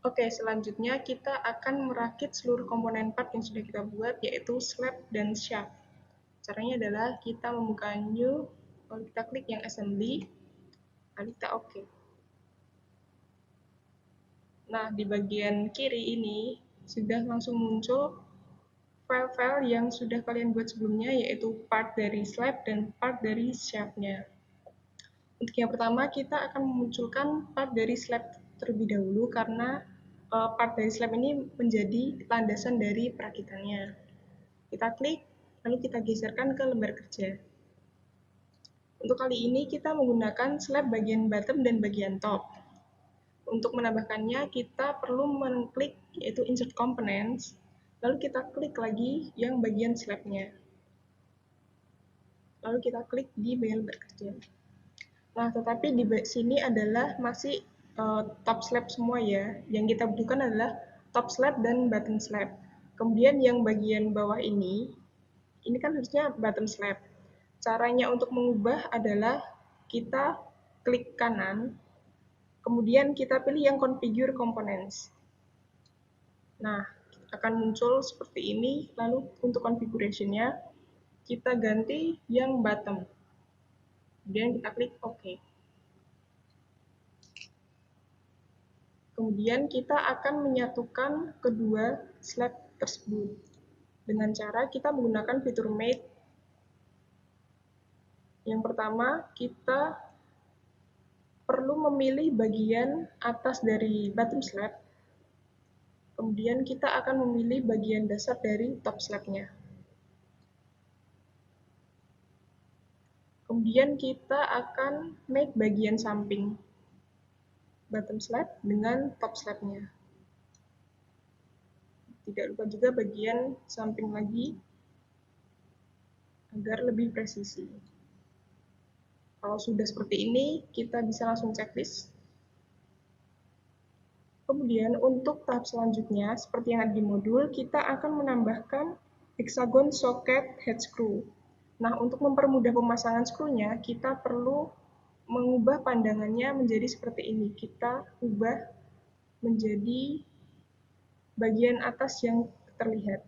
Oke, selanjutnya kita akan merakit seluruh komponen part yang sudah kita buat, yaitu slab dan shaft. Caranya adalah kita membuka new, lalu kita klik yang assembly, lalu kita OK. Nah, di bagian kiri ini sudah langsung muncul file-file yang sudah kalian buat sebelumnya, yaitu part dari slab dan part dari shaft-nya. Untuk yang pertama, kita akan memunculkan part dari slab terlebih dahulu karena part dari slab ini menjadi landasan dari perakitannya. Kita klik, lalu kita geserkan ke lembar kerja. Untuk kali ini kita menggunakan slab bagian bottom dan bagian top. Untuk menambahkannya, kita perlu mengklik yaitu Insert Components, lalu kita klik lagi yang bagian slab-nya. Lalu kita klik di bagian lembar kerja. Nah, tetapi di sini adalah masih top slab semua ya. Yang kita butuhkan adalah top slab dan bottom slab. Kemudian yang bagian bawah ini kan harusnya bottom slab. Caranya untuk mengubah adalah kita klik kanan, kemudian kita pilih yang configure components. Nah, akan muncul seperti ini. Lalu untuk configuration-nya, kita ganti yang bottom. Kemudian kita klik OK. Kemudian kita akan menyatukan kedua slab tersebut dengan cara kita menggunakan fitur Mate. Yang pertama, kita perlu memilih bagian atas dari bottom slab. Kemudian kita akan memilih bagian dasar dari top slab-nya. Kemudian kita akan make bagian samping bottom slab dengan top slab-nya. Tidak lupa juga bagian samping lagi agar lebih presisi. Kalau sudah seperti ini, kita bisa langsung checklist. Kemudian untuk tahap selanjutnya, seperti yang ada di modul, kita akan menambahkan hexagon socket head screw. Nah, untuk mempermudah pemasangan skrunya, kita perlu mengubah pandangannya menjadi seperti ini. Kita ubah menjadi bagian atas yang terlihat.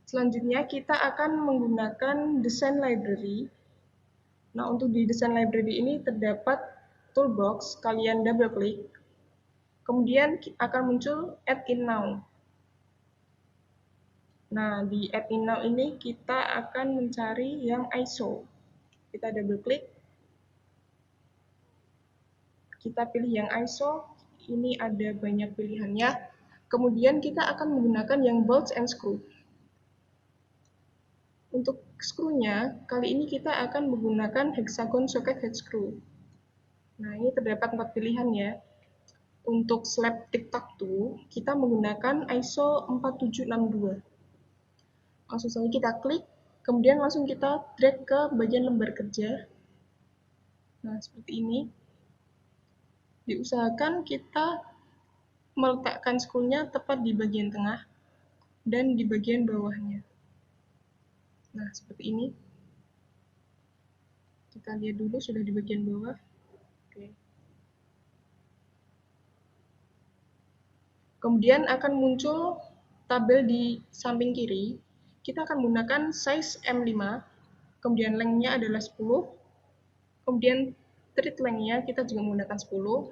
Selanjutnya, kita akan menggunakan design library. Nah, untuk di design library ini terdapat toolbox, kalian double klik. Kemudian akan muncul Add in Now. Nah, di Add in Now ini kita akan mencari yang ISO. Kita double klik. Kita pilih yang ISO. Ini ada banyak pilihannya. Kemudian kita akan menggunakan yang bolts and screw. Untuk skrunya, kali ini kita akan menggunakan hexagon socket head screw. Nah, ini terdapat 4 pilihan ya. Untuk slab tic-tac-toe, kita menggunakan ISO 4762. Langsung saja kita klik, kemudian langsung kita drag ke bagian lembar kerja. Nah, seperti ini. Diusahakan kita meletakkan skrunya tepat di bagian tengah dan di bagian bawahnya. Nah, seperti ini. Kita lihat dulu sudah di bagian bawah. Oke. Kemudian akan muncul tabel di samping kiri. Kita akan menggunakan size M5, kemudian length-nya adalah 10, kemudian thread length-nya kita juga menggunakan 10.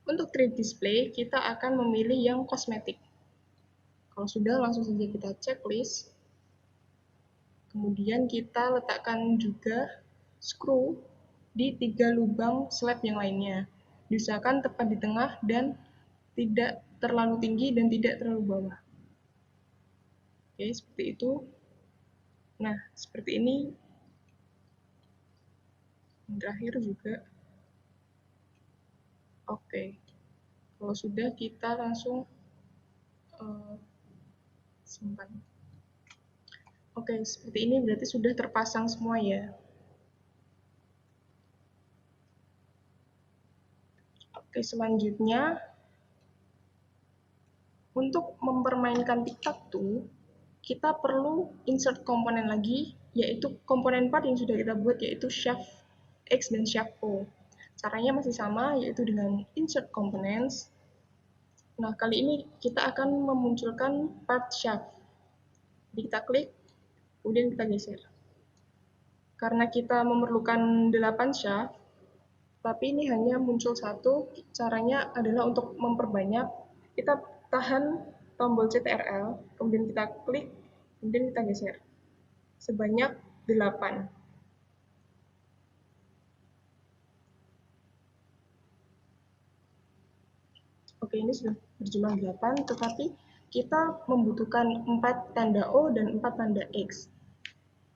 Untuk thread display, kita akan memilih yang kosmetik. Kalau sudah, langsung saja kita checklist. Kemudian kita letakkan juga screw di 3 lubang slab yang lainnya. Diusahakan tepat di tengah dan tidak terlalu tinggi dan tidak terlalu bawah. Oke, seperti itu. Nah, seperti ini. Yang terakhir juga. Oke. Kalau sudah, kita langsung simpan. Oke, seperti ini berarti sudah terpasang semua ya. Oke, selanjutnya untuk mempermainkan tic-tac-toe, kita perlu insert komponen lagi, yaitu komponen part yang sudah kita buat, yaitu shaft X dan shaft O. Caranya masih sama, yaitu dengan insert components. Nah, kali ini kita akan memunculkan part shaft. Jadi kita klik, kemudian kita geser. Karena kita memerlukan 8 shaft, tapi ini hanya muncul satu, caranya adalah untuk memperbanyak, kita tahan tombol CTRL, kemudian kita klik, kemudian kita geser. Sebanyak 8. Oke, ini sudah berjumlah 8, tetapi kita membutuhkan 4 tanda O dan 4 tanda X.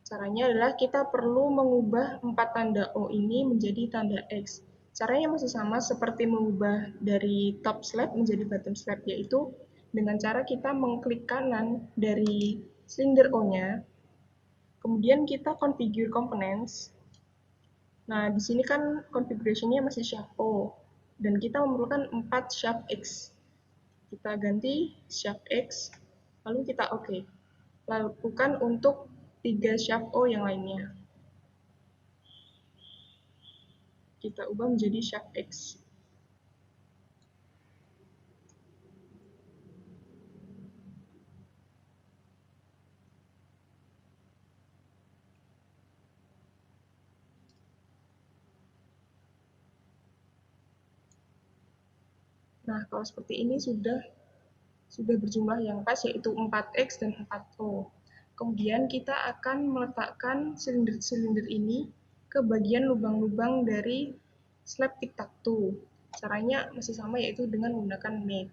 Caranya adalah kita perlu mengubah 4 tanda O ini menjadi tanda X. Caranya masih sama seperti mengubah dari top slab menjadi bottom slab, yaitu dengan cara kita mengklik kanan dari silinder O-nya, kemudian kita configure components. Nah, di sini kan configuration-nya masih shaft O, dan kita memerlukan 4 shaft X. Kita ganti shaft X, lalu kita OK. Lakukan untuk 3 shaft O yang lainnya. Kita ubah menjadi shaft X. Nah, kalau seperti ini sudah berjumlah yang pas, yaitu 4X dan 4O. Kemudian kita akan meletakkan silinder-silinder ini ke bagian lubang-lubang dari slab tic-tac-toe. Caranya masih sama, yaitu dengan menggunakan mate.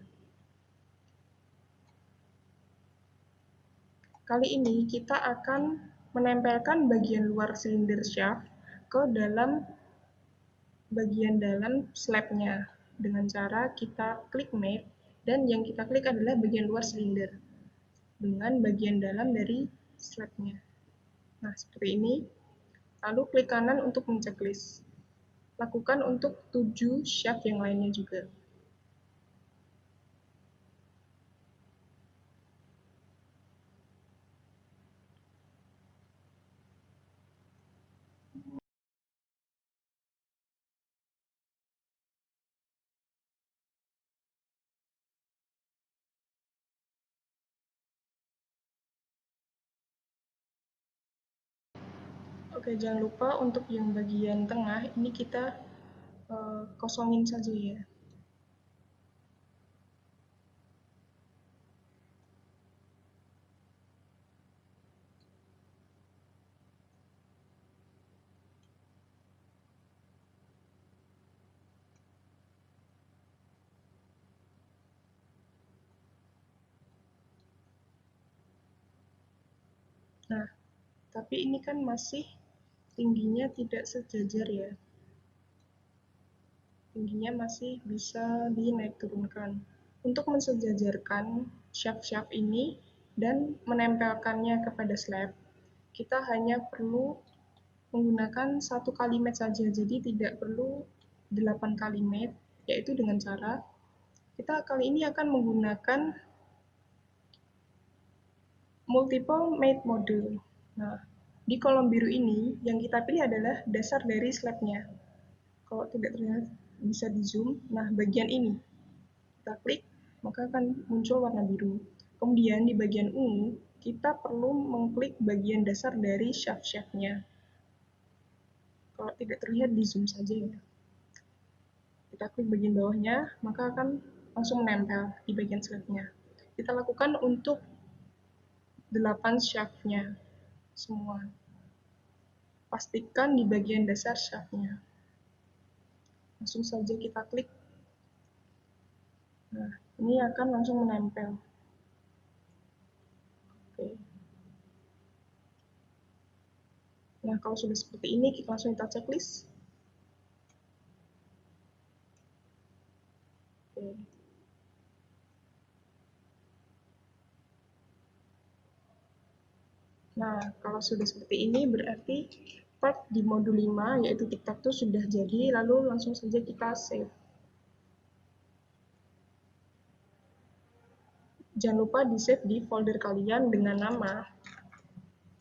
Kali ini kita akan menempelkan bagian luar silinder shaft ke dalam bagian dalam slabnya dengan cara kita klik mate, dan yang kita klik adalah bagian luar silinder dengan bagian dalam dari slabnya. Nah, seperti ini. Lalu klik kanan untuk menceklis. Lakukan untuk 7 shaft yang lainnya juga. Oke, jangan lupa untuk yang bagian tengah ini kita kosongin saja ya. Nah, tapi ini kan masih tingginya tidak sejajar ya. Tingginya masih bisa dinaik turunkan. Untuk mensejajarkan shaft-shaft ini dan menempelkannya kepada slab, kita hanya perlu menggunakan 1 kalimat saja, jadi tidak perlu 8 kalimat, yaitu dengan cara kita kali ini akan menggunakan multiple mate model. Nah, di kolom biru ini yang kita pilih adalah dasar dari slabnya. Kalau tidak terlihat bisa di zoom. Nah, bagian ini kita klik, maka akan muncul warna biru. Kemudian di bagian ungu kita perlu mengklik bagian dasar dari shaft-shaftnya. Kalau tidak terlihat di zoom saja ya. Kita klik bagian bawahnya, maka akan langsung menempel di bagian slabnya. Kita lakukan untuk 8 shaft-nya semua. Pastikan di bagian dasar shaft-nya. Langsung saja kita klik. Nah, ini akan langsung menempel. Oke. Nah, kalau sudah seperti ini, kita langsung kita checklist. Oke. Nah, kalau sudah seperti ini, berarti part di modul 5, yaitu tic-tac-toe sudah jadi, lalu langsung saja kita save. Jangan lupa di-save di folder kalian dengan nama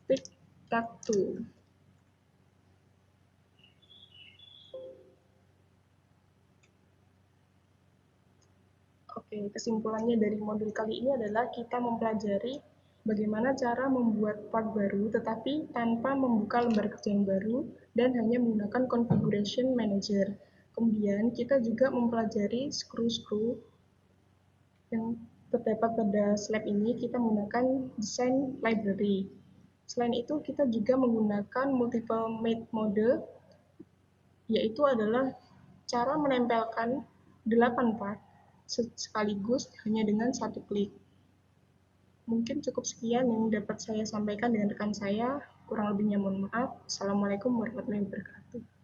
tic-tac-toe. Oke, kesimpulannya dari modul kali ini adalah kita mempelajari bagaimana cara membuat part baru tetapi tanpa membuka lembar kerja yang baru dan hanya menggunakan configuration manager. Kemudian kita juga mempelajari screw-screw yang terdapat pada slide ini. Kita menggunakan design library. Selain itu, kita juga menggunakan multiple mate model, yaitu adalah cara menempelkan 8 part sekaligus hanya dengan satu klik. Mungkin cukup sekian yang dapat saya sampaikan dengan rekan saya. Kurang lebihnya mohon maaf. Assalamualaikum warahmatullahi wabarakatuh.